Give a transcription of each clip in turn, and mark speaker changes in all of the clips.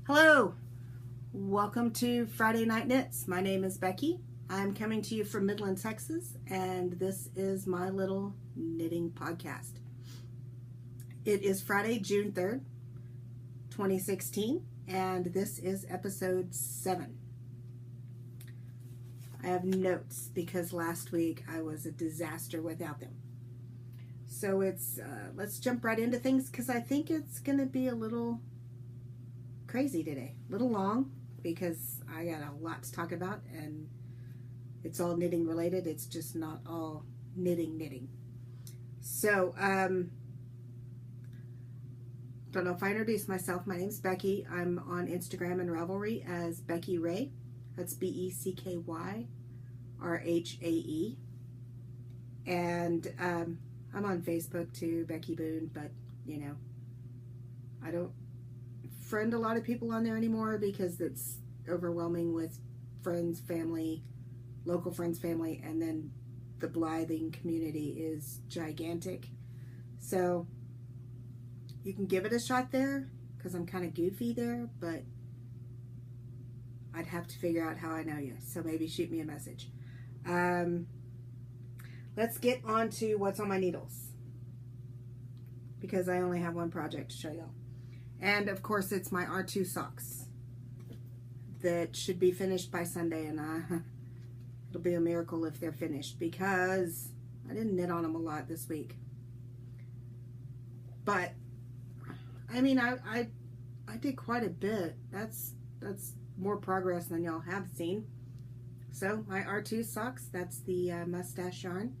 Speaker 1: Hello, welcome to Friday Night Knits. My name is Becky. I'm coming to you from Midland, Texas, and this is my little knitting podcast. It is Friday, June 3rd, 2016, and this is episode 7. I have notes because last week I was a disaster without them. So let's jump right into things because I think it's going to be a little crazy today. A little long because I got a lot to talk about and it's all knitting related. It's just not all knitting. So, don't know if I introduced myself. My name's Becky. I'm on Instagram and Ravelry as Becky Rae. That's BECKYRHAE. And I'm on Facebook too, Becky Boone, but I don't friend a lot of people on there anymore because it's overwhelming with friends, family, local friends, family, and then the blithing community is gigantic. So you can give it a shot there because I'm kind of goofy there, but I'd have to figure out how I know you. So maybe shoot me a message. Let's get on to what's on my needles because I only have one project to show y'all. And of course it's my R2 socks that should be finished by Sunday, and it'll be a miracle if they're finished because I didn't knit on them a lot this week. But I mean I did quite a bit. That's more progress than y'all have seen. So my R2 socks, that's the mustache yarn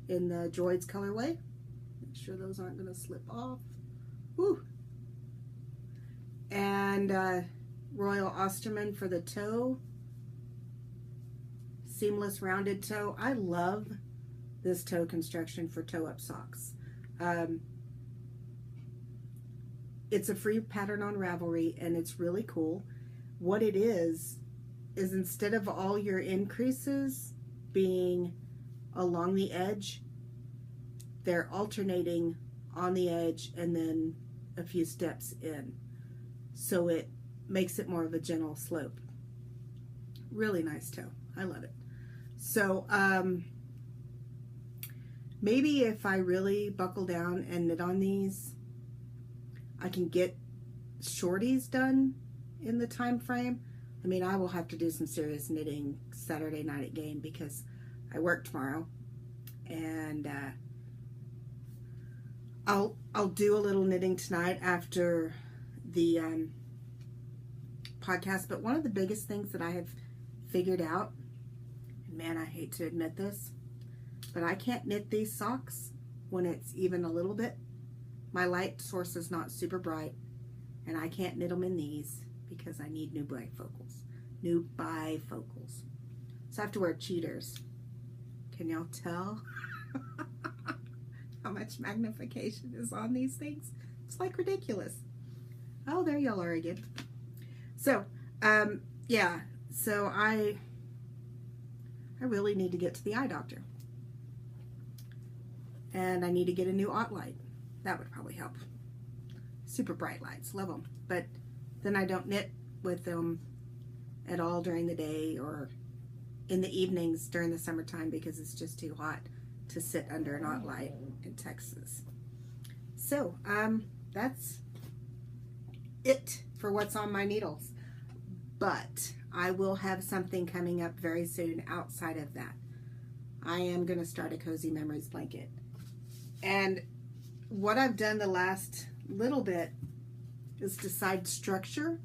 Speaker 1: in the Droids colorway. Make sure those aren't going to slip off. Woo! And Royal Osterman for the toe. Seamless rounded toe. I love this toe construction for toe-up socks. It's a free pattern on Ravelry and it's really cool. What it is instead of all your increases being along the edge, they're alternating on the edge and then a few steps in. So it makes it more of a gentle slope. Really nice toe. I love it. So maybe if I really buckle down and knit on these, I can get shorties done in the time frame. I mean, I will have to do some serious knitting Saturday night at game because I work tomorrow, and I'll do a little knitting tonight after the podcast. But one of the biggest things that I have figured out, and man, I hate to admit this, but I can't knit these socks when it's even a little bit. My light source is not super bright, and I can't knit them in these because I need new bifocals. So I have to wear cheaters. Can y'all tell how much magnification is on these things? It's like ridiculous. Oh, there y'all are again. So, yeah. So I really need to get to the eye doctor. And I need to get a new Ott light. That would probably help. Super bright lights. Love them. But then I don't knit with them at all during the day or in the evenings during the summertime because it's just too hot to sit under an Ott light in Texas. So, that's it for what's on my needles. But I will have something coming up very soon outside of that. I am going to start a Cozy Memories blanket. And what I've done the last little bit is decide structure.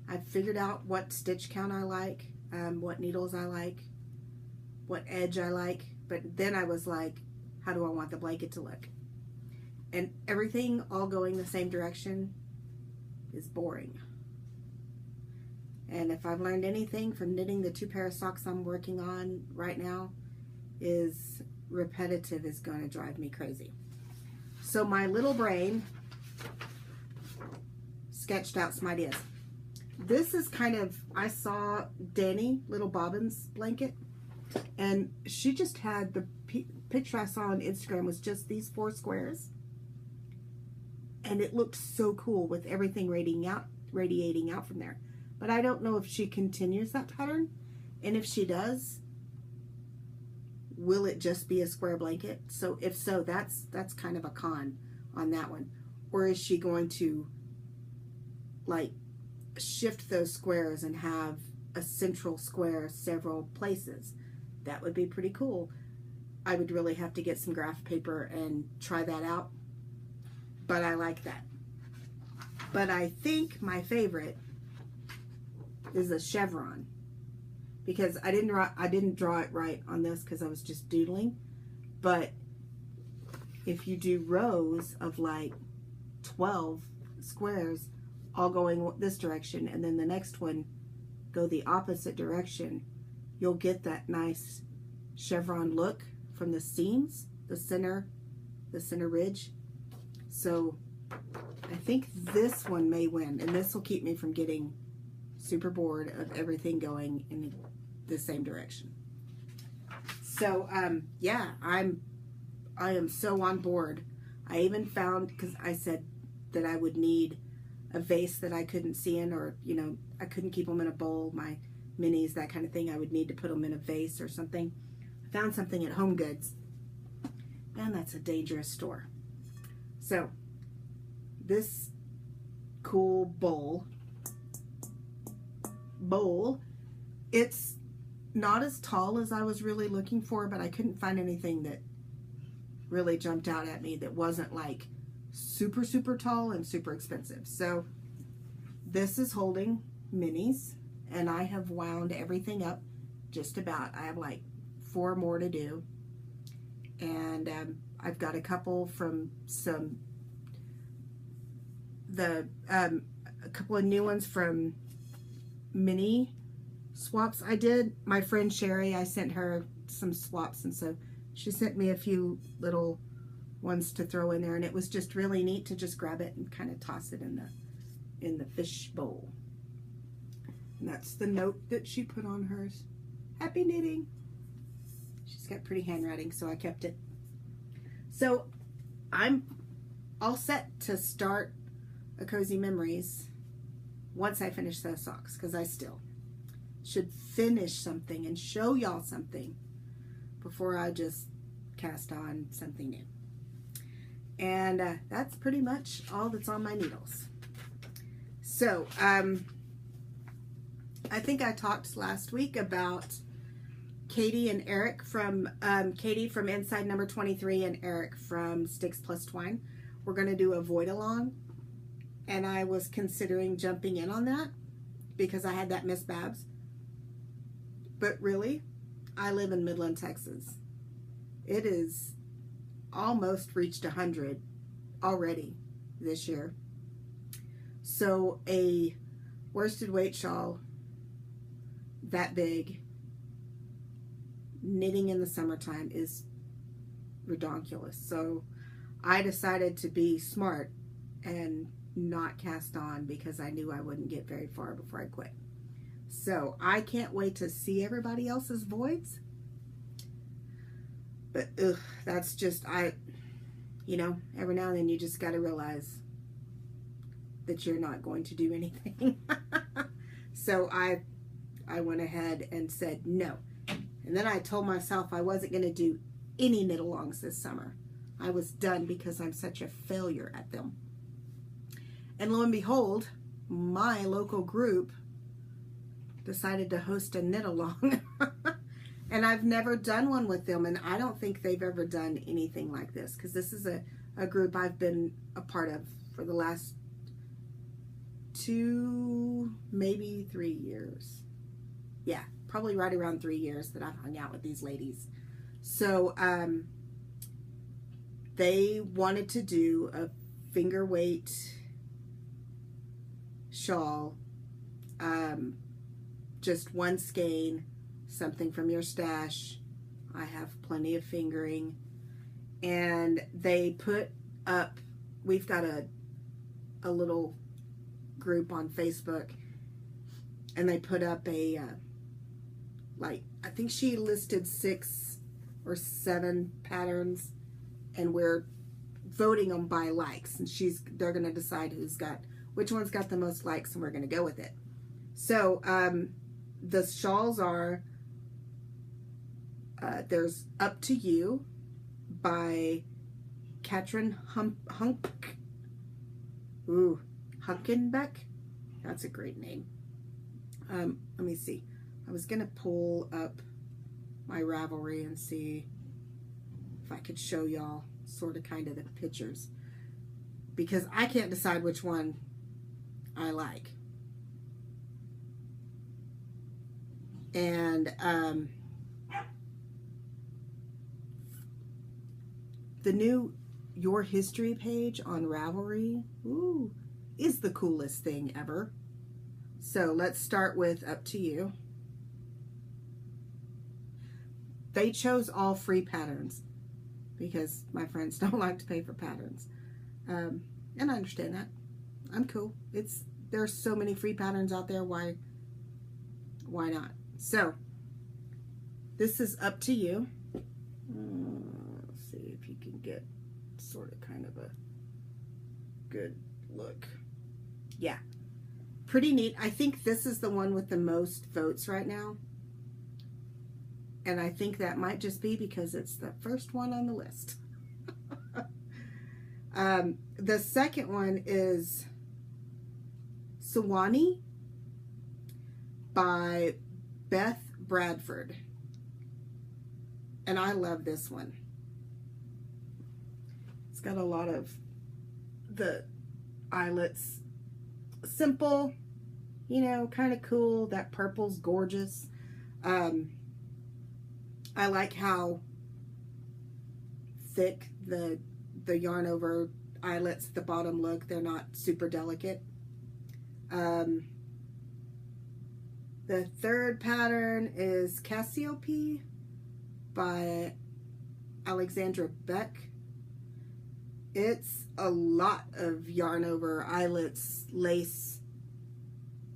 Speaker 1: I've figured out what stitch count I like, what needles I like, what edge I like, but then I was like, how do I want the blanket to look? And everything all going the same direction is boring. And if I've learned anything from knitting the 2 pair of socks I'm working on right now, is repetitive is going to drive me crazy. So my little brain sketched out some ideas. This is kind of, I saw Danny, Little Bobbin's blanket, and she just had the picture I saw on Instagram was just these 4 squares. And it looked so cool with everything radiating out from there. But I don't know if she continues that pattern, and if she does, will it just be a square blanket? So if so, that's kind of a con on that one. Or is she going to like shift those squares and have a central square several places? That would be pretty cool. I would really have to get some graph paper and try that out, but I like that. But I think my favorite is a chevron, because I didn't draw it right on this because I was just doodling. But if you do rows of like 12 squares all going this direction, and then the next one go the opposite direction, you'll get that nice chevron look from the seams, the center ridge. So I think this one may win, and this will keep me from getting super bored of everything going in the same direction. So yeah, I am so on board. I even found, because I said that I would need a vase that I couldn't see in, or you know, I couldn't keep them in a bowl, my minis, that kind of thing. I would need to put them in a vase or something. I found something at Home Goods, and that's a dangerous store. So this cool bowl, it's not as tall as I was really looking for, but I couldn't find anything that really jumped out at me that wasn't like super, super tall and super expensive. So this is holding minis, and I have wound everything up just about. I have like 4 more to do, and I've got a couple from a couple of new ones from mini swaps I did. My friend Sherry, I sent her some swaps, and so she sent me a few little ones to throw in there, and it was just really neat to just grab it and kind of toss it in the fish bowl. And that's the note that she put on hers. Happy knitting. She's got pretty handwriting, so I kept it. So I'm all set to start a Cozy Memories once I finish those socks, because I still should finish something and show y'all something before I just cast on something new. And that's pretty much all that's on my needles. So I think I talked last week about Katie and Eric from Katie from Inside Number 23 and Eric from Sticks Plus Twine. We're going to do a void along, and I was considering jumping in on that because I had that Miss Babs. But really, I live in Midland, Texas. It is almost reached 100 already this year. So a worsted weight shawl that big, knitting in the summertime, is redonkulous. So I decided to be smart and not cast on, because I knew I wouldn't get very far before I quit. So I can't wait to see everybody else's voids. But that's just, you know, every now and then you just got to realize that you're not going to do anything. So I went ahead and said no. And then I told myself I wasn't going to do any knit-alongs this summer. I was done because I'm such a failure at them. And lo and behold, my local group decided to host a knit-along. And I've never done one with them, and I don't think they've ever done anything like this, because this is a group I've been a part of for the last 2, maybe 3 years. Yeah, probably right around 3 years that I've hung out with these ladies. So they wanted to do a finger weight shawl, just one skein, something from your stash. I have plenty of fingering. And they put up, we've got a little group on Facebook, and they put up a like, I think she listed 6 or 7 patterns, and we're voting them by likes, and they're going to decide who's got which one's got the most likes, and we're going to go with it. So the shawls are, there's Up to You by Katrin Hunkenbeck. That's a great name. Let me see. I was going to pull up my Ravelry and see if I could show y'all sort of kind of the pictures, because I can't decide which one I like. And the new Your History page on Ravelry, ooh, is the coolest thing ever. So let's start with Up to You. They chose all free patterns because my friends don't like to pay for patterns. And I understand that. I'm cool. There's so many free patterns out there. Why not? So this is Up to You. Let's see if you can get sort of kind of a good look. Yeah. Pretty neat. I think this is the one with the most votes right now. And I think that might just be because it's the first one on the list. The second one is Suwannee by Beth Bradford. And I love this one. It's got a lot of the eyelets. Simple, you know, kind of cool. That purple's gorgeous. I like how thick the yarn over eyelets at the bottom look. They're not super delicate. The third pattern is Cassiope by Alexandra Beck. It's a lot of yarn over eyelets, lace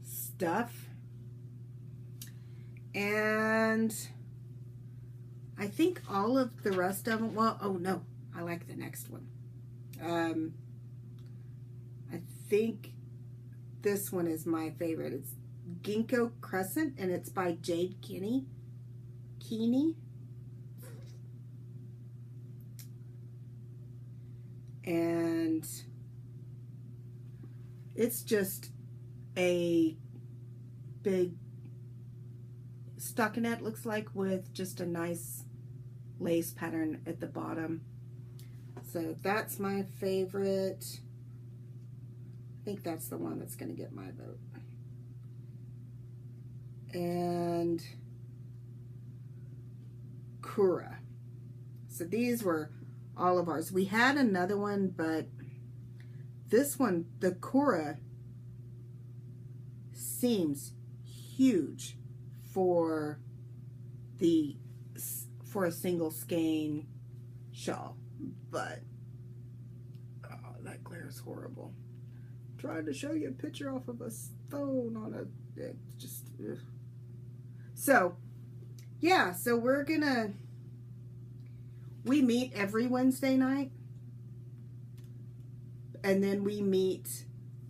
Speaker 1: stuff. And I think all of the rest of them, well, oh no, I like the next one. I think this one is my favorite. It's Ginkgo Crescent, and it's by Jade Keeney. And it's just a big stockinette, looks like, with just a nice lace pattern at the bottom. So that's my favorite. I think that's the one that's going to get my vote. And Kura. So these were all of ours. We had another one, but this one, the Kura, seems huge for a single skein shawl, but oh, that glare is horrible. Tried to show you a picture off of a phone on a, it just ugh. So yeah, so we meet every Wednesday night, and then we meet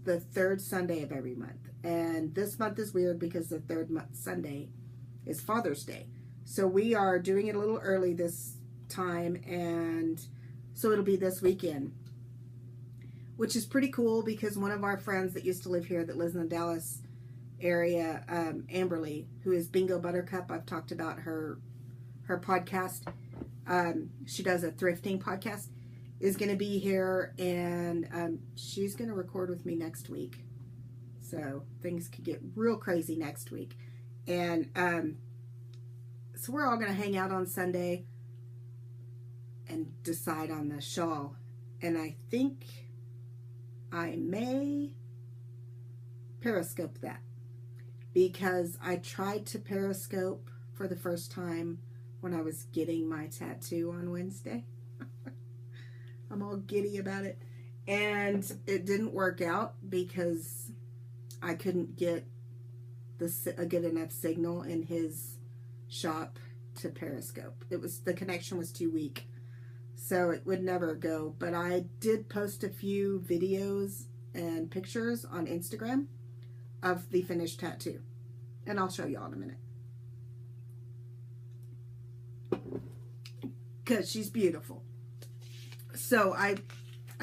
Speaker 1: the third Sunday of every month. And this month is weird because the third Sunday is Father's Day. So we are doing it a little early this time, and so it'll be this weekend, which is pretty cool because one of our friends that used to live here, that lives in the Dallas area, Amberly, who is Bingo Buttercup, I've talked about her podcast. She does a thrifting podcast, is going to be here, and she's going to record with me next week. So things could get real crazy next week. And so we're all going to hang out on Sunday and decide on the shawl. And I think I may Periscope that, because I tried to Periscope for the first time when I was getting my tattoo on Wednesday. I'm all giddy about it. And it didn't work out because I couldn't get a good enough signal in his shop to Periscope. The connection was too weak, so it would never go. But I did post a few videos and pictures on Instagram of the finished tattoo. And I'll show y'all in a minute. Because she's beautiful. So I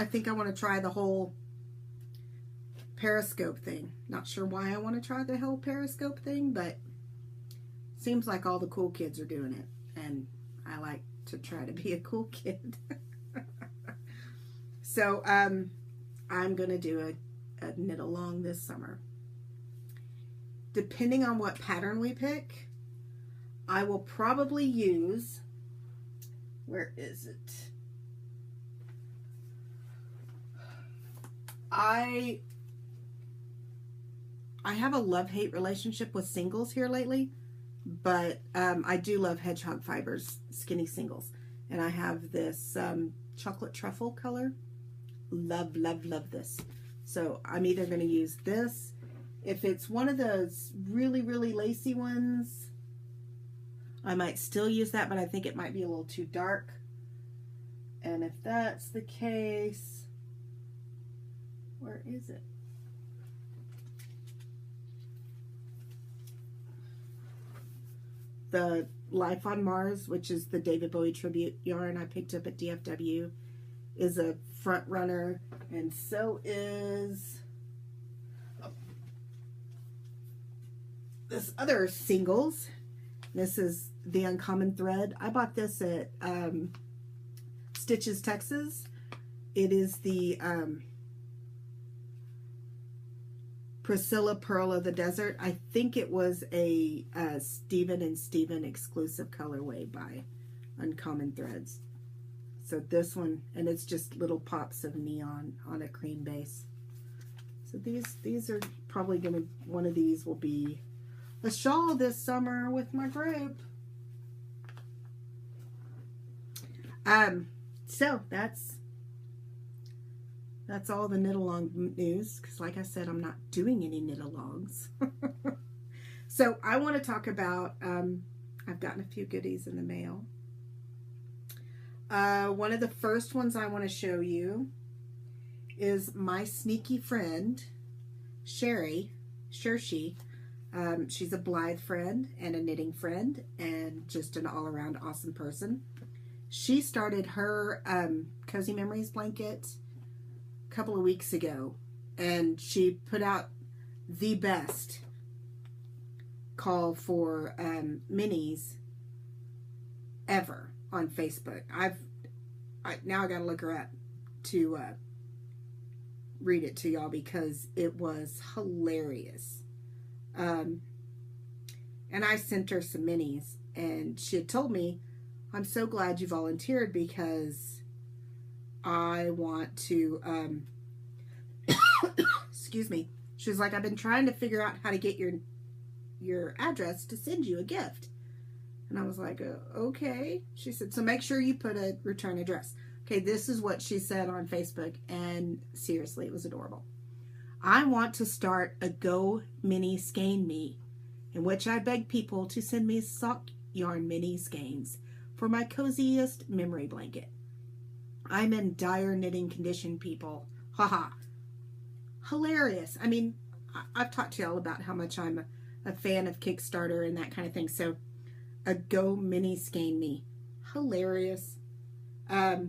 Speaker 1: think I want to try the whole Periscope thing. Not sure why I want to try the whole Periscope thing, but seems like all the cool kids are doing it. And I like to try to be a cool kid. So I'm going to do a knit along this summer. Depending on what pattern we pick, I will probably use, where is it? I have a love-hate relationship with singles here lately, but I do love Hedgehog Fibers skinny singles. And I have this chocolate truffle color. Love, love, love this. So I'm either going to use this. If it's one of those really, really lacy ones, I might still use that, but I think it might be a little too dark. And if that's the case, where is it? The Life on Mars, which is the David Bowie tribute yarn I picked up at DFW, is a front runner, and so is this other singles. This is the Uncommon Thread. I bought this at Stitches, Texas. It is the Priscilla Pearl of the Desert. I think it was a Steven and Steven exclusive colorway by Uncommon Threads. So this one, and it's just little pops of neon on a cream base. So these are probably gonna, one of these will be a shawl this summer with my group. So that's all the knit along news, because like I said, I'm not doing any knit alongs. So I want to talk about, I've gotten a few goodies in the mail. One of the first ones I want to show you is my sneaky friend, Sherry. She's a Blythe friend and a knitting friend and just an all-around awesome person. She started her Cozy Memories blanket a couple of weeks ago, and she put out the best call for minis ever on Facebook. Now I gotta look her up to read it to y'all because it was hilarious. And I sent her some minis, and she had told me, I'm so glad you volunteered because I want to, excuse me. She was like, I've been trying to figure out how to get your address to send you a gift. And I was like, okay. She said, so make sure you put a return address. Okay, this is what she said on Facebook, and seriously, it was adorable. I want to start a Go Mini Skein Me, in which I beg people to send me sock yarn mini skeins for my coziest memory blanket. I'm in dire knitting condition, people. Haha. Hilarious. I mean, I've talked to y'all about how much I'm a fan of Kickstarter and that kind of thing. So, a Go Mini Skein Me. Hilarious. I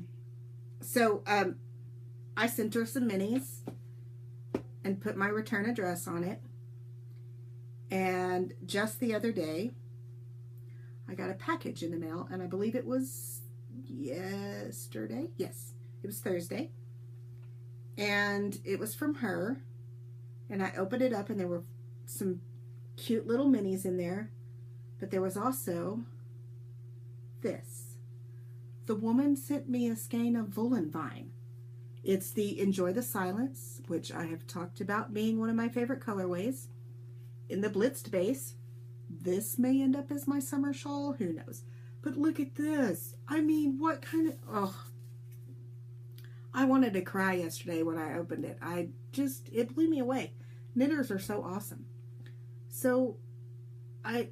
Speaker 1: sent her some minis and put my return address on it. And just the other day, I got a package in the mail, and I believe it was yesterday. Yes, it was Thursday. And it was from her. And I opened it up, and there were some cute little minis in there. But there was also this. The woman sent me a skein of Volanvine. It's the Enjoy the Silence, which I have talked about being one of my favorite colorways. In the blitzed base. This may end up as my summer shawl. Who knows? But look at this. I mean, what kind of... Oh. I wanted to cry yesterday when I opened it. It blew me away. Knitters are so awesome. So, and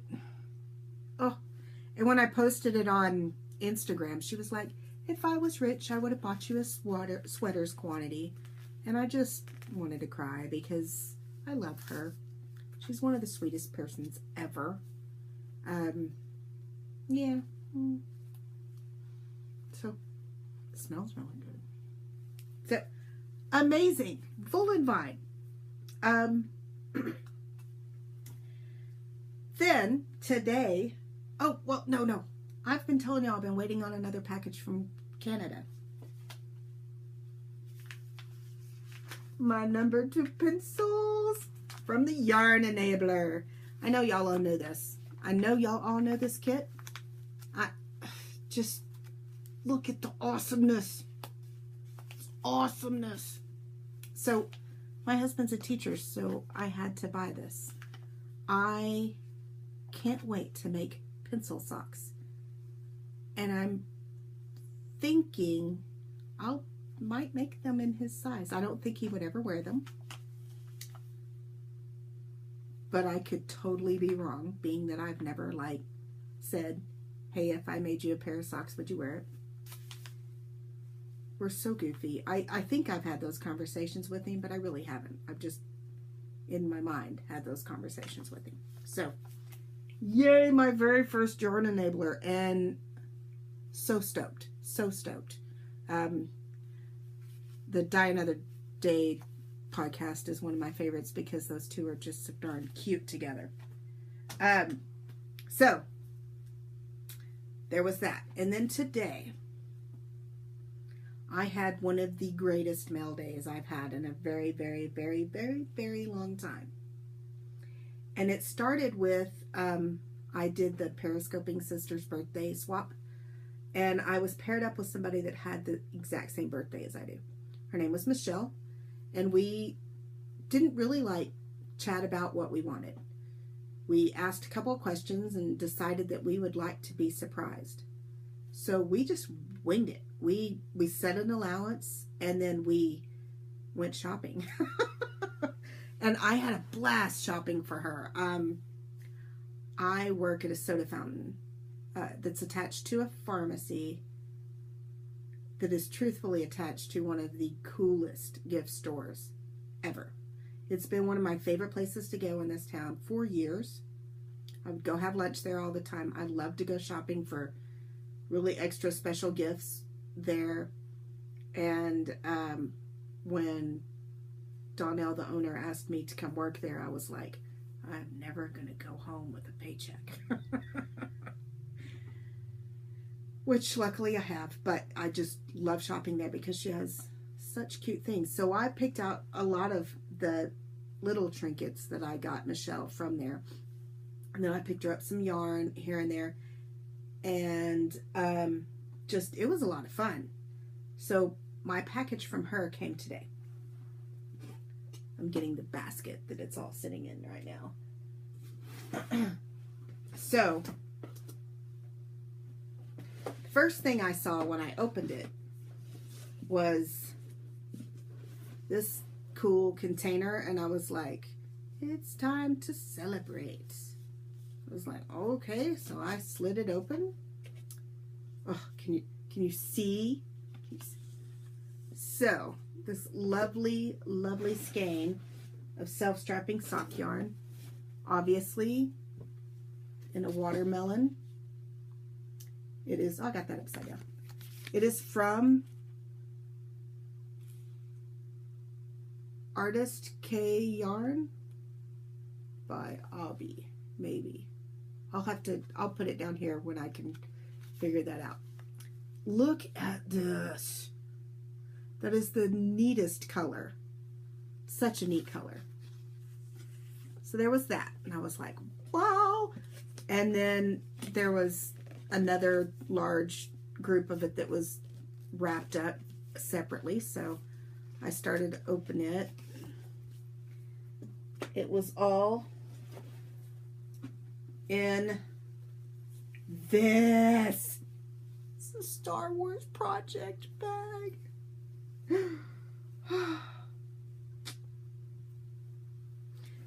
Speaker 1: when I posted it on Instagram, she was like, if I was rich, I would have bought you a sweaters quantity. And I just wanted to cry because I love her. She's one of the sweetest persons ever. Yeah. So, it smells really good. So, amazing. Full and vine. Then, today, oh, well, no. I've been telling y'all I've been waiting on another package from Canada. My number 2 pencils from the Yarn Enabler. I know y'all all know this. I know y'all all know this kit. Just look at the awesomeness. It's awesomeness. So, my husband's a teacher, so I had to buy this. I can't wait to make pencil socks. And I'm thinking might make them in his size. I don't think he would ever wear them. But I could totally be wrong, being that I've never, said, hey, if I made you a pair of socks, would you wear it? We're so goofy. I think I've had those conversations with him, but I really haven't. I've just, in my mind, had those conversations with him. So, yay, my very first Yarn Enabler, and so stoked. So stoked. The Die Another Day podcast is one of my favorites because those two are just so darn cute together. So, there was that. And then today, I had one of the greatest mail days I've had in a very, very, very, very, very long time. And it started with, I did the Periscoping Sisters birthday swap. And I was paired up with somebody that had the exact same birthday as I do. Her name was Michelle. And we didn't really chat about what we wanted. We asked a couple of questions and decided that we would like to be surprised. So we just winged it. We set an allowance and then we went shopping. And I had a blast shopping for her. I work at a soda fountain that's attached to a pharmacy that is truthfully attached to one of the coolest gift stores ever. It's been one of my favorite places to go in this town for years. I would go have lunch there all the time. I love to go shopping for really extra special gifts there. And when Donnell, the owner, asked me to come work there, I was like, I'm never going to go home with a paycheck. Which luckily I have, but I just love shopping there because she has such cute things. So I picked out a lot of the little trinkets that I got Michelle from there. And then I picked her up some yarn here and there. And it was a lot of fun. So my package from her came today. I'm getting the basket that it's all sitting in right now. So, the first thing I saw when I opened it was this cool container, and I was like, it's time to celebrate. I was like, okay, so I slid it open. Oh, can you see? So, this lovely, lovely skein of self-strapping sock yarn, obviously in a watermelon. It is, I got that upside down. It is from Artist K Yarn by Avi, maybe. I'll put it down here when I can figure that out. Look at this. That is the neatest color. Such a neat color. So there was that. And I was like, wow. And then there was another large group of it that was wrapped up separately. So I started to open it. It was all in this. It's a Star Wars project bag.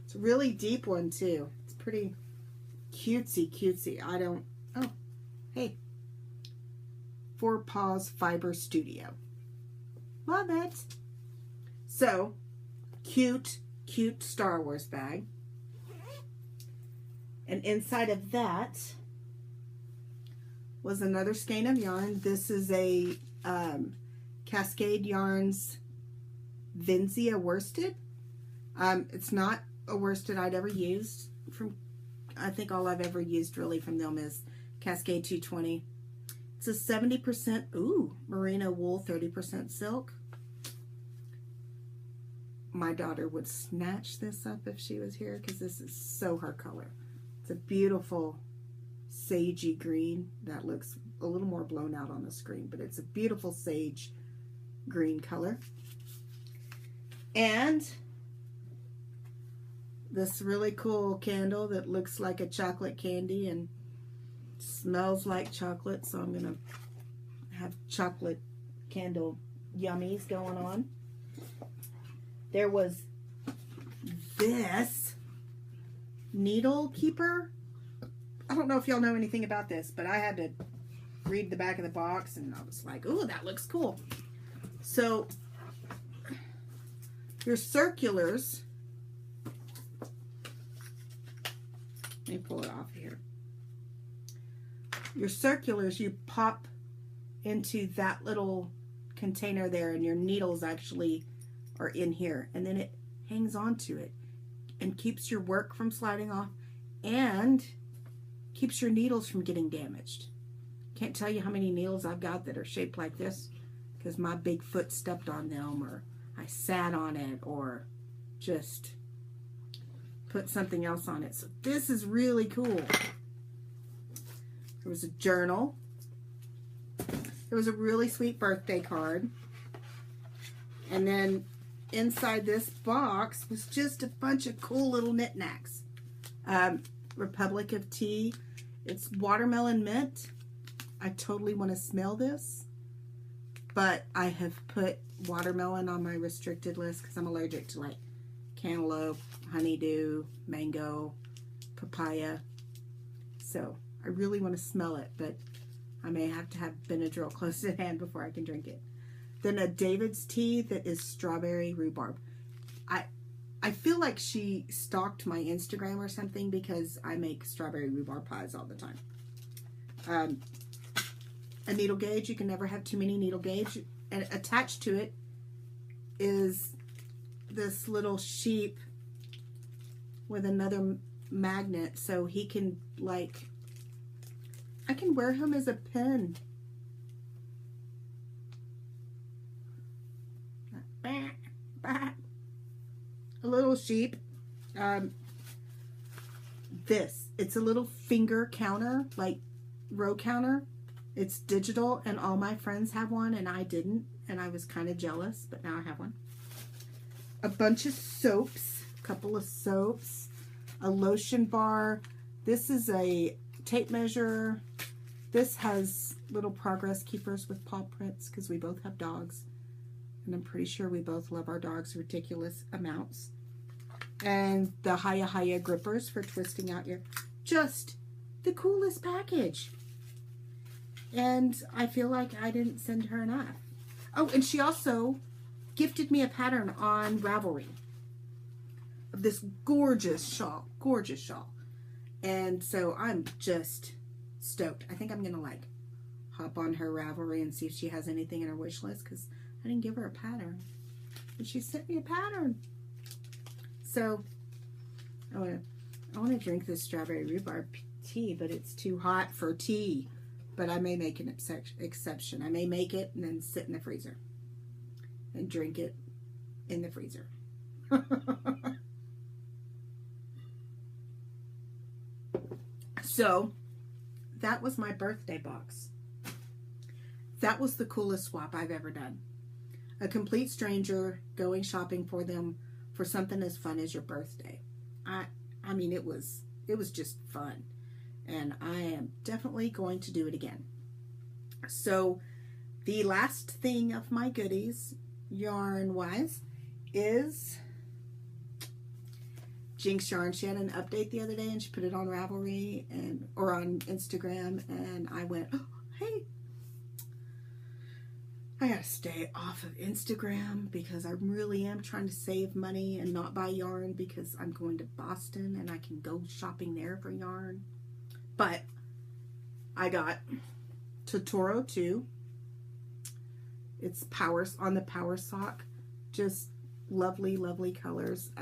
Speaker 1: It's a really deep one too. It's pretty cutesy. Oh, hey. 4 Paws Fiber Studio. Love it. So, cute, cute Star Wars bag. And inside of that was another skein of yarn. This is a Cascade Yarns Vinzia worsted. It's not a worsted I'd ever used from, I think all I've ever used really from them is Cascade 220. It's a 70%, merino wool, 30% silk. My daughter would snatch this up if she was here because this is so her color. It's a beautiful sagey green that looks a little more blown out on the screen, but it's a beautiful sage green color. And this really cool candle that looks like a chocolate candy and smells like chocolate, so I'm gonna have chocolate candle yummies going on. There was this needle keeper. I don't know if y'all know anything about this, but I had to read the back of the box and I was like, ooh, that looks cool. So your circulars, let me pull it off here. Your circulars, you pop into that little container there and your needles actually are in here, and then it hangs onto it and keeps your work from sliding off and keeps your needles from getting damaged. Can't tell you how many needles I've got that are shaped like this because my big foot stepped on them, or I sat on it, or just put something else on it. So this is really cool. There was a journal. There was a really sweet birthday card. And then inside this box was just a bunch of cool little knickknacks. Republic of Tea. It's watermelon mint. I totally want to smell this, but I have put watermelon on my restricted list because I'm allergic to like cantaloupe, honeydew, mango, papaya. So I really want to smell it, but I may have to have Benadryl close at hand before I can drink it. Then a David's tea that is strawberry rhubarb. I feel like she stalked my Instagram or something because I make strawberry rhubarb pies all the time. A needle gauge. You can never have too many needle gauge. And attached to it is this little sheep with another magnet, so he can, like, I can wear him as a pen. A little sheep. It's a little finger counter, like row counter. It's digital, and all my friends have one, and I didn't, and I was kind of jealous, but now I have one. A bunch of soaps, a couple of soaps, a lotion bar. This is a tape measure. This has little progress keepers with paw prints because we both have dogs. And I'm pretty sure we both love our dogs ridiculous amounts. And the Hiya grippers for twisting out your... Just the coolest package. And I feel like I didn't send her enough. Oh, and she also gifted me a pattern on Ravelry of this gorgeous shawl. Gorgeous shawl. And so I'm just stoked. I think I'm going to like hop on her Ravelry and see if she has anything in her wish list because I didn't give her a pattern. And she sent me a pattern. So I want to drink this strawberry rhubarb tea, but it's too hot for tea. But I may make an exception. I may make it and then sit in the freezer and drink it in the freezer. So that was my birthday box. That was the coolest swap I've ever done. A complete stranger going shopping for them for something as fun as your birthday. I mean, it was just fun. And I am definitely going to do it again. So the last thing of my goodies, yarn-wise, is Jinx Yarn. She had an update the other day and she put it on Ravelry or on Instagram, and I went, oh, hey. I I gotta stay off of Instagram because I really am trying to save money and not buy yarn because I'm going to Boston and I can go shopping there for yarn. But I got Totoro 2. It's on the Power Sock. Just lovely, lovely colors.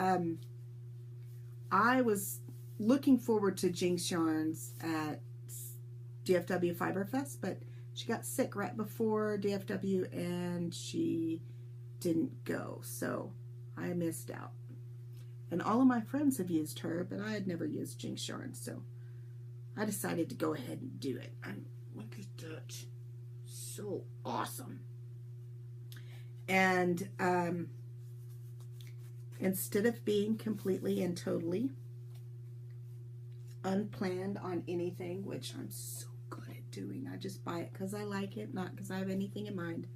Speaker 1: I was looking forward to Jinx Yarns at DFW Fiber Fest, but she got sick right before DFW and she didn't go, so I missed out. And all of my friends have used her, but I had never used Jinx Yarns, so I decided to go ahead and do it. And look at that. So awesome. And instead of being completely and totally unplanned on anything, which I'm so good at doing, I just buy it because I like it, not because I have anything in mind.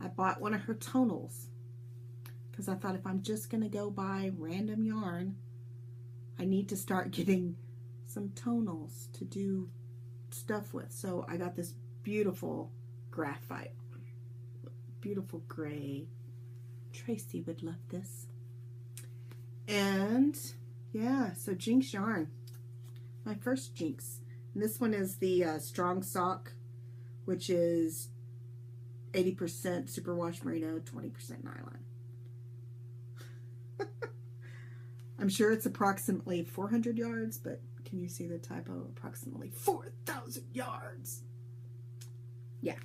Speaker 1: I bought one of her tonals because I thought if I'm just going to go buy random yarn, I need to start getting some tonals to do stuff with. So I got this beautiful graphite, beautiful gray. Tracy would love this. And yeah, so Jinx yarn, my first Jinx. And this one is the Strong Sock, which is 80% superwash merino, 20% nylon. I'm sure it's approximately 400 yards, but can you see the typo? Approximately 4,000 yards. Yeah.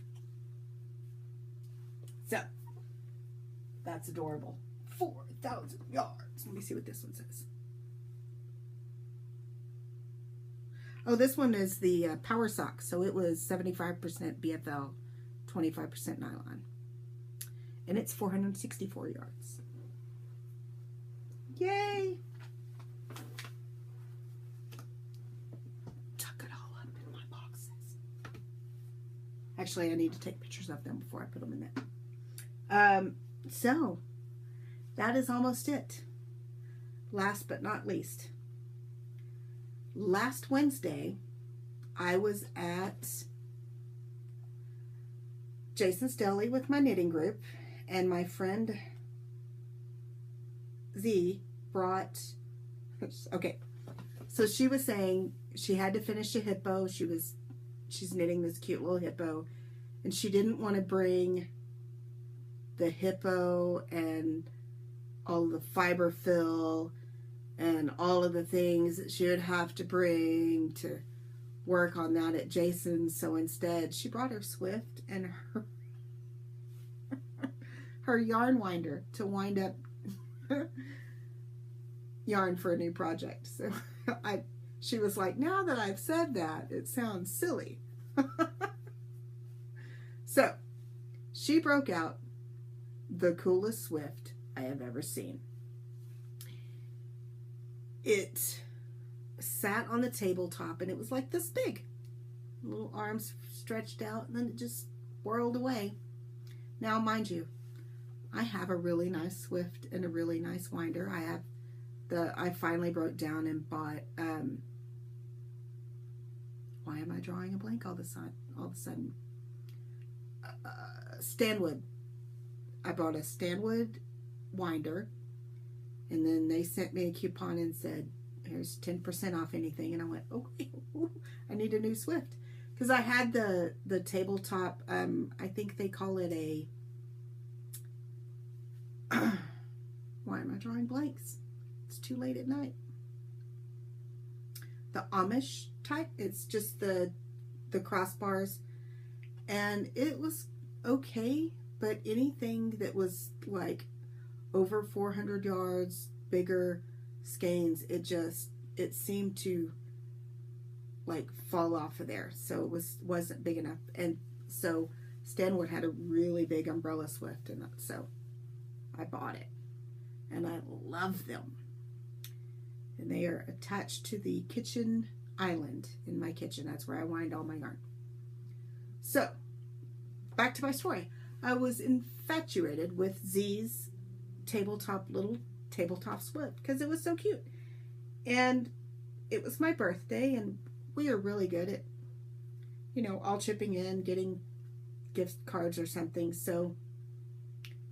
Speaker 1: So, that's adorable. 4,000 yards. Let me see what this one says. Oh, this one is the Power Sock. So it was 75% BFL, 25% nylon. And it's 464 yards. Yay! Tuck it all up in my boxes. Actually, I need to take pictures of them before I put them in there. So, that is almost it. Last but not least. Last Wednesday, I was at Jason's Deli with my knitting group, and my friend Z brought, okay, so she was saying she had to finish a hippo. She's knitting this cute little hippo, and she didn't want to bring the hippo and all the fiber fill and all of the things that she would have to bring to work on that at Jason's. So instead, she brought her Swift and her yarn winder to wind up yarn for a new project. So she was like, now that I've said that, it sounds silly. So she broke out the coolest Swift I have ever seen. It sat on the tabletop and it was like this big. Little arms stretched out and then it just whirled away. Now, mind you, I have a really nice Swift and a really nice winder. I finally broke down and bought, why am I drawing a blank all of a sudden? Stanwood. I bought a Stanwood winder, and then they sent me a coupon and said, here's 10% off anything. And I went, okay, I need a new Swift. Because I had the tabletop, I think they call it a, why am I drawing blanks? It's too late at night. The Amish type, it's just the crossbars. And it was okay, but anything that was like over 400 yards, bigger skeins, it seemed to like fall off of there. So it wasn't big enough. And so Stanwood had a really big umbrella Swift, and so I bought it. And I love them. And they are attached to the kitchen island in my kitchen. That's where I wind all my yarn. So, back to my story. I was infatuated with Z's little tabletop Swift because it was so cute. And it was my birthday, and we are really good at, all chipping in, getting gift cards or something. So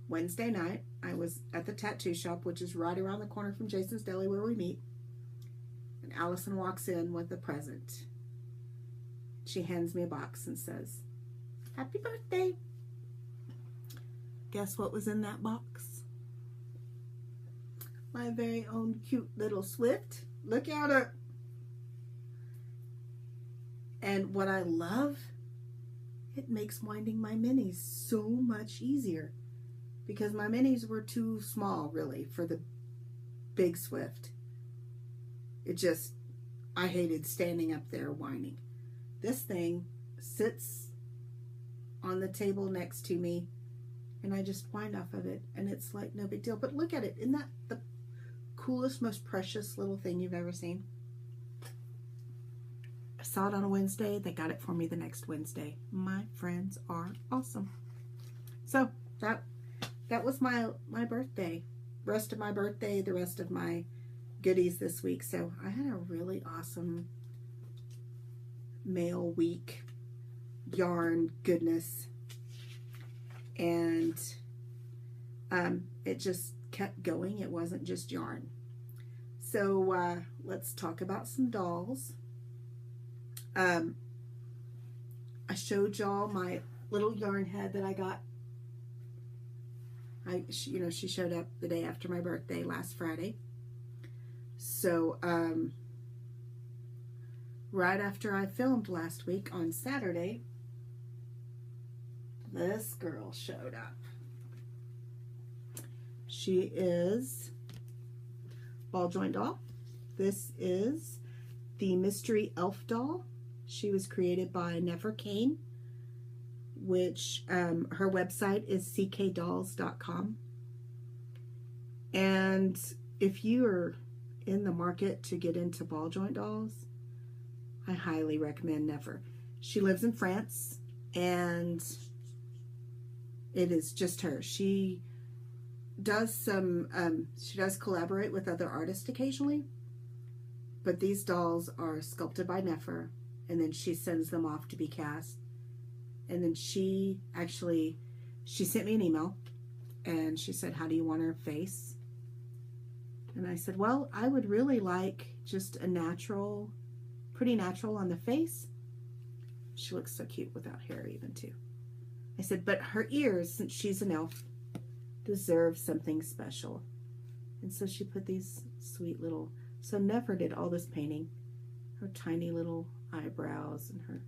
Speaker 1: Wednesday night, I was at the tattoo shop, which is right around the corner from Jason's Deli where we meet. And Allison walks in with a present. She hands me a box and says, "Happy birthday." Guess what was in that box? My very own cute little Swift. Look at her. And what I love, it makes winding my minis so much easier, because my minis were too small, really, for the big Swift. It just, I hated standing up there winding. This thing sits on the table next to me, and I just wind off of it, and it's like no big deal. But look at it. Isn't that the coolest, most precious little thing you've ever seen? I saw it on a Wednesday. They got it for me the next Wednesday. My friends are awesome. So that was my birthday. Rest of my birthday, the rest of my goodies this week. So I had a really awesome mail week, yarn goodness, and it just kept going. It wasn't just yarn. So let's talk about some dolls. I showed y'all my little yarn head that I got. She showed up the day after my birthday last Friday. So right after I filmed last week on Saturday, this girl showed up. She is ball joint doll. This is the Mystery Elf doll. She was created by Nefer Kane, which her website is ckdolls.com. And if you are in the market to get into ball joint dolls, I highly recommend Nefer. She lives in France, and it is just her. She does she does collaborate with other artists occasionally, but these dolls are sculpted by Nefer, and then she sends them off to be cast. And then she sent me an email, and she said, "How do you want her face?" And I said, "Well, I would really like just a natural, pretty natural on the face." She looks so cute without hair even too. I said, "But her ears, since she's an elf, deserve something special." And so she put these sweet little, so Nefer did all this painting, her tiny little eyebrows and her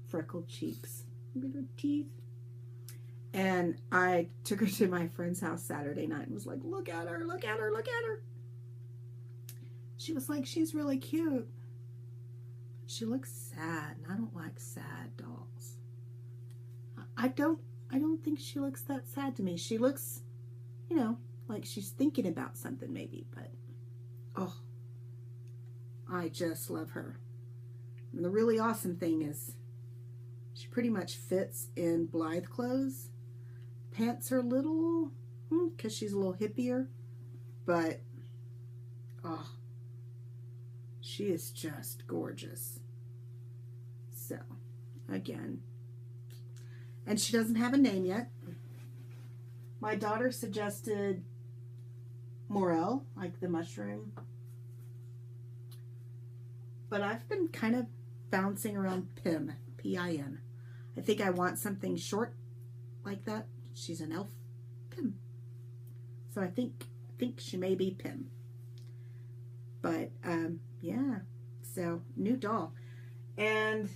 Speaker 1: freckled cheeks. Look at her teeth. And I took her to my friend's house Saturday night and was like, "Look at her, look at her, look at her." She was like, "She's really cute. She looks sad, and I don't like sad dolls." I don't think she looks that sad to me. She looks, like she's thinking about something maybe, but oh, I just love her. And the really awesome thing is she pretty much fits in Blythe clothes. Pants are little, because she's a little hippier, but oh, she is just gorgeous. So, again, and she doesn't have a name yet. My daughter suggested Morel, like the mushroom, but I've been kind of bouncing around Pim, P-I-M. I think I want something short like that. She's an elf, Pim. So I think she may be Pim. But yeah, so new doll. And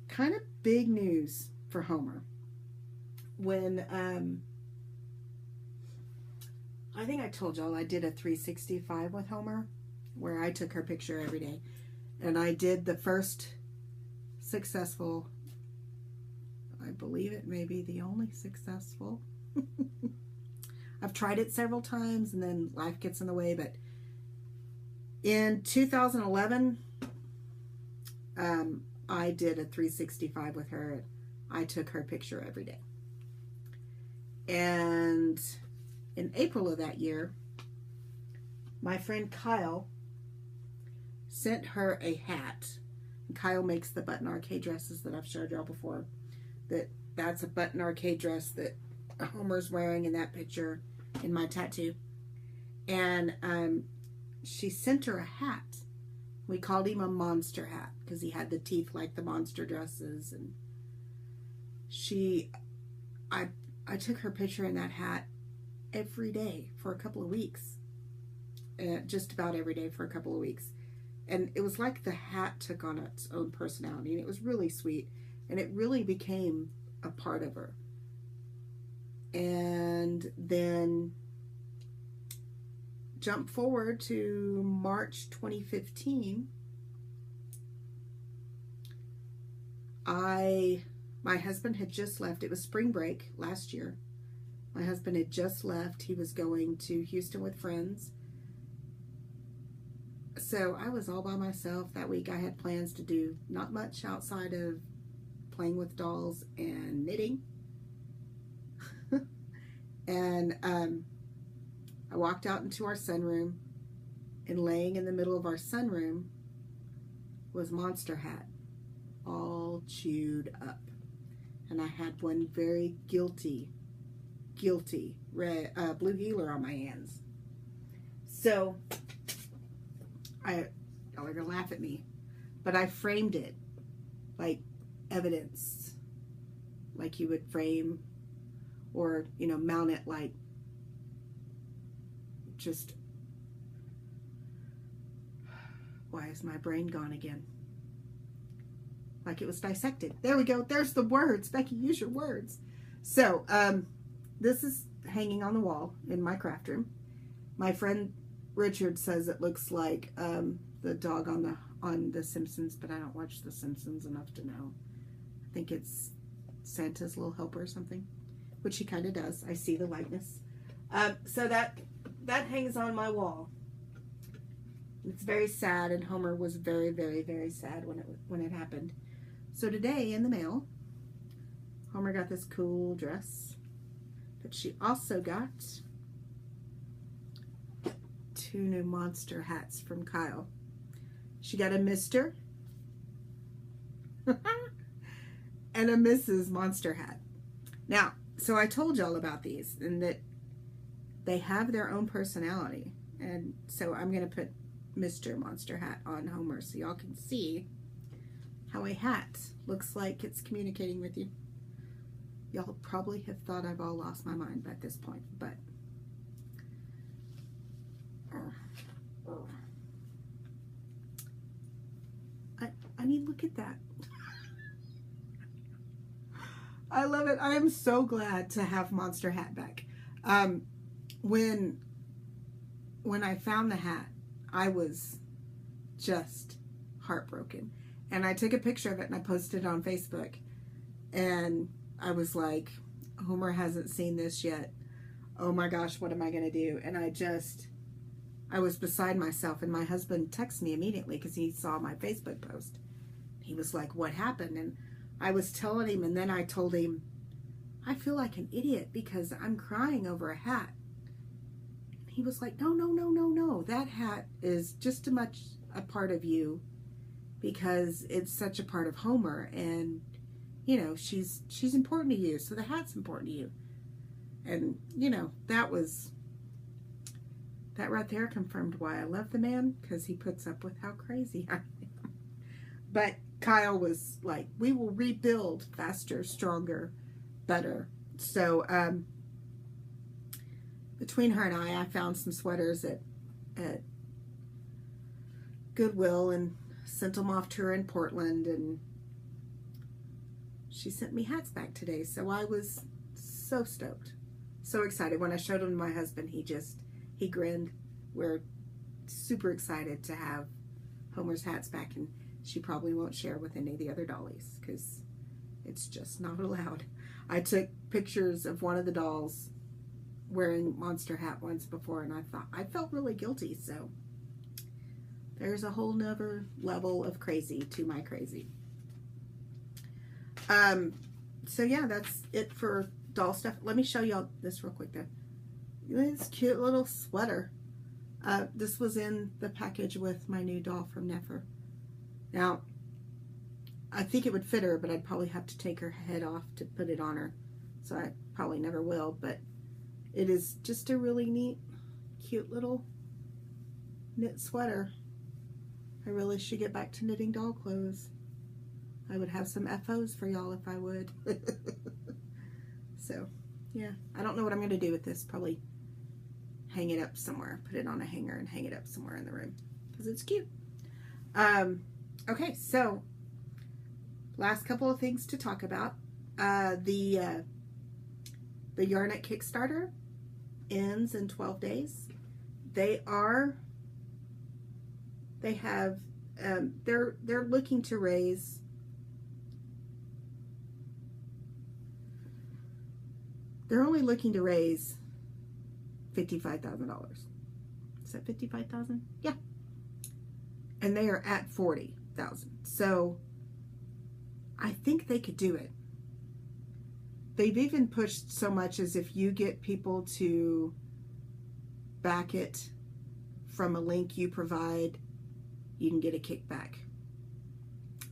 Speaker 1: kind of big news for Homer. When I think I told y'all I did a 365 with Homer, where I took her picture every day. And I did the first successful, I believe it may be the only successful. I've tried it several times and then life gets in the way, but in 2011, I did a 365 with her. I took her picture every day. And in April of that year, my friend Kyle sent her a hat. And Kyle makes the Button Arcade dresses that I've showed y'all before, that that's a button arcade dress that Homer's wearing in that picture in my tattoo. And she sent her a hat. We called him a monster hat because he had the teeth like the monster dresses. And I took her picture in that hat every day for a couple of weeks. Just about every day for a couple of weeks. And it was like the hat took on its own personality. And it was really sweet. And it really became a part of her. And then jump forward to March 2015. My husband had just left. It was spring break last year. My husband had just left. He was going to Houston with friends. So I was all by myself that week. I had plans to do not much outside of playing with dolls and knitting. And I walked out into our sunroom, and laying in the middle of our sunroom was Monster Hat, all chewed up. And I had one very guilty red, blue heeler on my hands. So, y'all are going to laugh at me, but I framed it like evidence, like you would frame or, mount it like just, why is my brain gone again? Like it was dissected. There we go. There's the words. Becky, use your words. So, this is hanging on the wall in my craft room. My friend Richard says it looks like the dog on The Simpsons, but I don't watch The Simpsons enough to know. I think it's Santa's Little Helper or something, which he kind of does. I see the likeness. So that hangs on my wall. It's very sad, and Homer was very, very, very sad when it happened. So today in the mail, Homer got this cool dress, but she also got 2 new monster hats from Kyle. She got a Mr. and a Mrs. Monster hat. Now, so I told y'all about these and that they have their own personality. And so I'm going to put Mr. Monster Hat on Homer so y'all can see how a hat looks like it's communicating with you. Y'all probably have thought I've all lost my mind at this point, but I mean, look at that. I love it. I am so glad to have Monster Hat back. When I found the hat, I was just heartbroken. And I took a picture of it and I posted it on Facebook. And I was like, Homer hasn't seen this yet. Oh my gosh, what am I going to do? And I was beside myself. And my husband texted me immediately because he saw my Facebook post. He was like, what happened? And I was telling him, and then I told him, I feel like an idiot because I'm crying over a hat. He was like, no. That hat is just as much a part of you because it's such a part of Homer, and she's important to you, so the hat's important to you. And that right there confirmed why I love the man, because he puts up with how crazy I am. But Kyle was like, we will rebuild faster, stronger, better. So between her and I found some sweaters at Goodwill and sent them off to her in Portland, and she sent me hats back today. So I was so stoked, so excited. When I showed them to my husband, he grinned. We're super excited to have Homer's hats back, and she probably won't share with any of the other dollies because it's just not allowed. I took pictures of one of the dolls wearing Monster Hat once before, and I felt really guilty. So there's a whole nother level of crazy to my crazy. So yeah, that's it for doll stuff. Let me show y'all this real quick though. This cute little sweater. This was in the package with my new doll from Nefer. Now, I think it would fit her, but I'd probably have to take her head off to put it on her. So I probably never will, but it is just a really neat, cute little knit sweater. I really should get back to knitting doll clothes. I would have some FOs for y'all if I would. So, yeah. I don't know what I'm going to do with this. Probably hang it up somewhere. Put it on a hanger and hang it up somewhere in the room. Because it's cute. Okay, so last couple of things to talk about. The Yarnet Kickstarter ends in 12 days. They're looking to raise they're only looking to raise $55,000. Is that 55,000? Yeah. And they are at 40,000. So I think they could do it. They've even pushed so much as if you get people to back it from a link you provide, you can get a kickback.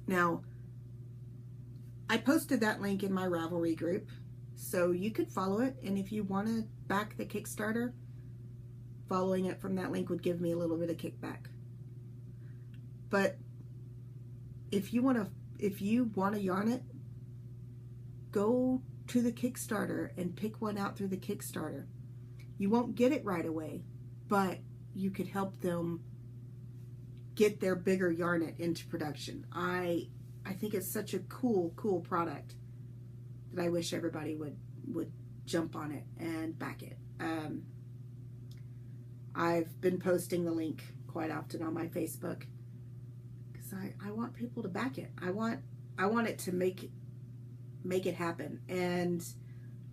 Speaker 1: Now, I posted that link in my Ravelry group, so you could follow it, and if you want to back the Kickstarter, following it from that link would give me a little bit of kickback. But if you want to yarn it, go to the Kickstarter and pick one out through the Kickstarter. You won't get it right away, but you could help them get their bigger Yarnet into production. I think it's such a cool product that I wish everybody would jump on it and back it. I've been posting the link quite often on my Facebook because I want people to back it. I want it to make it happen. And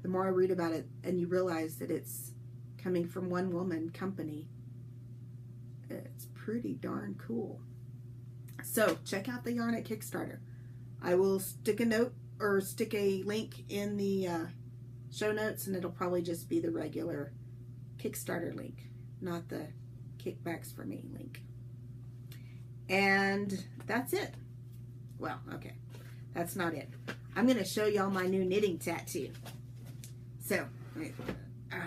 Speaker 1: the more I read about it and you realize that it's coming from one woman company, it's pretty darn cool. So check out the Yarnet Kickstarter. I will stick a note or stick a link in the show notes, and it'll probably just be the regular Kickstarter link, not the kickbacks for me link. And that's it. Well, okay, that's not it. I'm going to show y'all my new knitting tattoo. So, let me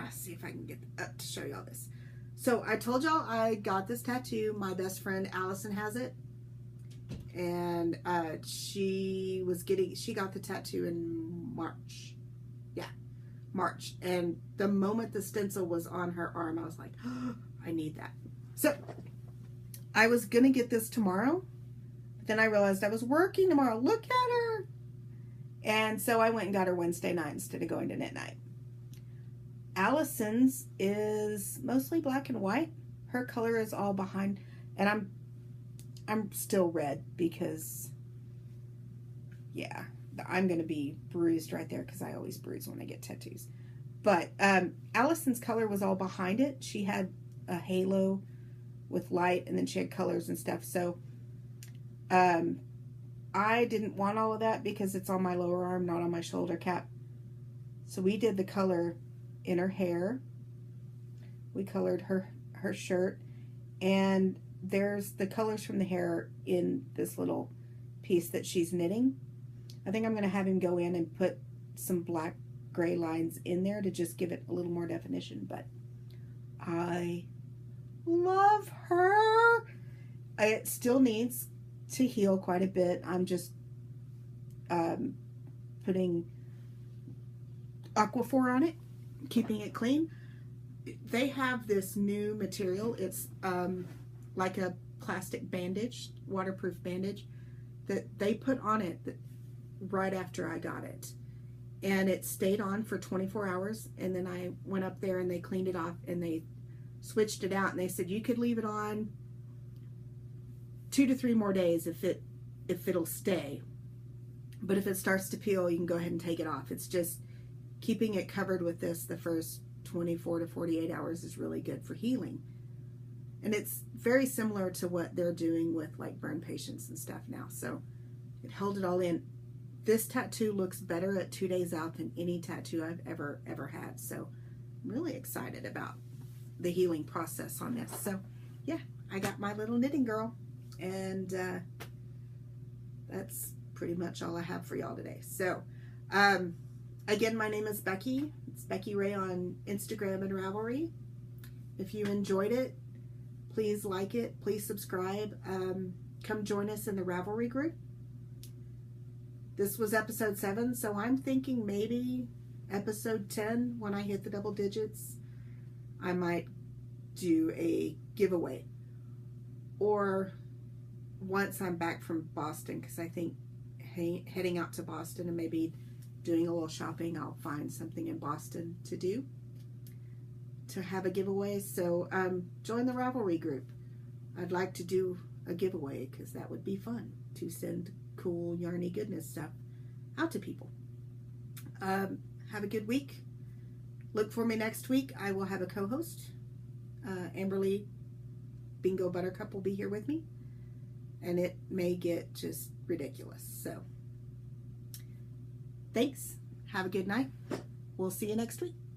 Speaker 1: see if I can get up to show y'all this. So, I told y'all I got this tattoo. My best friend Allison has it. And she got the tattoo in March. Yeah, March. And the moment the stencil was on her arm, I was like, oh, I need that. So, I was going to get this tomorrow. But then I realized I was working tomorrow. Look at her. And so I went and got her Wednesday night instead of going to knit night. Allison's is mostly black and white. Her color is all behind, and I'm still red because, yeah, I'm going to be bruised right there because I always bruise when I get tattoos. But Allison's color was all behind it. She had a halo with light, and then she had colors and stuff. So I didn't want all of that because it's on my lower arm, not on my shoulder cap. So we did the color in her hair. We colored her shirt, and there's the colors from the hair in this little piece that she's knitting. I think I'm going to have him go in and put some black gray lines in there to just give it a little more definition, but I love her. It still needs to heal quite a bit. I'm just putting Aquaphor on it, keeping it clean. They have this new material. It's like a plastic bandage, waterproof bandage, that they put on it right after I got it. And it stayed on for 24 hours. And then I went up there and they cleaned it off and they switched it out. And they said you could leave it on 2 to 3 more days if it'll stay. But if it starts to peel, you can go ahead and take it off. It's just keeping it covered with this the first 24 to 48 hours is really good for healing. And it's very similar to what they're doing with like burn patients and stuff now. So it held it all in. This tattoo looks better at 2 days out than any tattoo I've ever had. So I'm really excited about the healing process on this. So yeah, I got my little knitting girl, and that's pretty much all I have for y'all today. So, again, my name is Becky. It's Becky Ray on Instagram and Ravelry. If you enjoyed it, please like it. Please subscribe. Come join us in the Ravelry group. This was episode 7, so I'm thinking maybe episode 10, when I hit the double digits, I might do a giveaway. Or once I'm back from Boston, because I think heading out to Boston and maybe doing a little shopping, I'll find something in Boston to do, to have a giveaway. So join the Ravelry group. I'd like to do a giveaway because that would be fun to send cool yarny goodness stuff out to people. Have a good week. Look for me next week. I will have a co-host. Amberly Bingo Buttercup will be here with me, and it may get just ridiculous. So thanks. Have a good night. We'll see you next week.